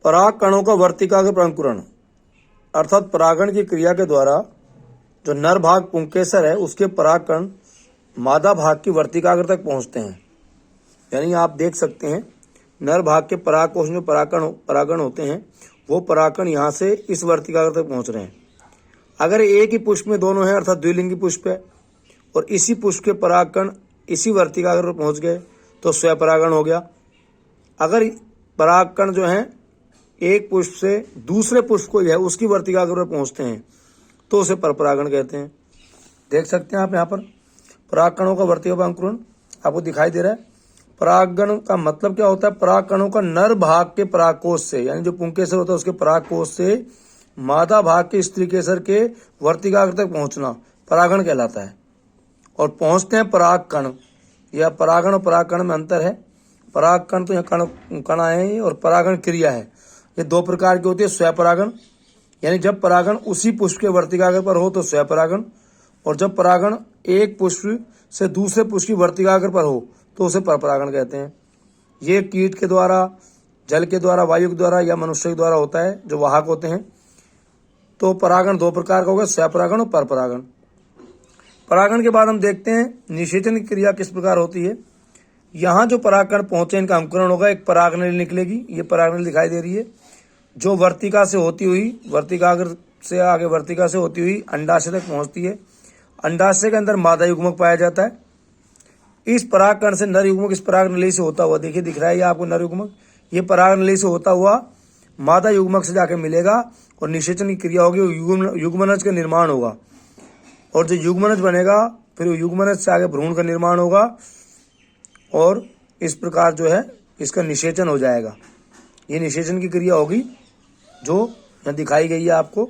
पराग कणों का वर्तिकाग्र प्रंकुरण अर्थात परागण की क्रिया के द्वारा जो नर भाग पुंकेसर है उसके पराग कण मादा भाग की वर्तिकाग्र तक पहुंचते हैं। यानी आप देख सकते हैं नर भाग के पराग कोश में परागण होते हैं, वो परागकण यहाँ से इस वर्तिकाग्र तक पहुंच रहे हैं। अगर एक ही पुष्प में दोनों हैं अर्थात द्विलिंगी पुष्प है और इसी पुष्प के परागकण इसी वर्तिकाग्र पर पहुंच गए तो स्वपरागण हो गया। अगर परागकण जो हैं एक पुष्प से दूसरे पुष्प को है उसकी वर्तिकाग्र पर पहुंचते हैं तो उसे परपरागण कहते हैं। देख सकते हैं आप यहाँ पर परागकणों का वर्तिका अंकुरण आपको दिखाई दे रहा है। परागण का मतलब क्या होता है? परागकणों का नर भाग के परागकोश से, यानी जो पुंकेसर होता है उसके परागकोश से मादा भाग के स्त्री केसर के वर्तिकाग्र तक पहुंचना परागण कहलाता है। और पहुंचते हैं परागकण। यह परागण और परागकण में अंतर है। परागकण तो यहाँ कण आए और परागण क्रिया है। ये दो प्रकार की होती है। स्वपरागण यानी जब परागण उसी पुष्प के वर्तिकाग्र पर हो तो स्वपरागण, और जब परागण एक पुष्प से दूसरे पुष्प की वर्तिकाग्र पर हो तो उसे परपरागण कहते हैं। ये कीट के द्वारा, जल के द्वारा, वायु के द्वारा या मनुष्य के द्वारा होता है जो वाहक होते हैं। तो परागण दो प्रकार का होगा, स्वपरागण और परपरागण। परागण के बाद हम देखते हैं निषेचन की क्रिया किस प्रकार होती है। यहाँ जो परागकण पहुंचे इनका अंकुरण होगा, एक परागनली निकलेगी। ये परागनली दिखाई दे रही है जो वर्तिका से होती हुई, वर्तिकाग्र से आगे वर्तिका से होती हुई अंडाशय तक पहुंचती है। अंडाशय के अंदर मादा युग्मक पाया जाता है। इस परागकण से नर युग्मक इस परागनली से होता हुआ, देखिए दिख रहा है ये आपको नर युग्मक, ये परागनली से होता हुआ मादा युग्मक से जाके मिलेगा और निषेचन की क्रिया होगी, युग्मनज का निर्माण होगा। और जो युग्मनज बनेगा फिर युग्मनज से आगे भ्रूण का निर्माण होगा और इस प्रकार जो है इसका निषेचन हो जाएगा। ये निषेचन की क्रिया होगी जो यहाँ दिखाई गई है आपको।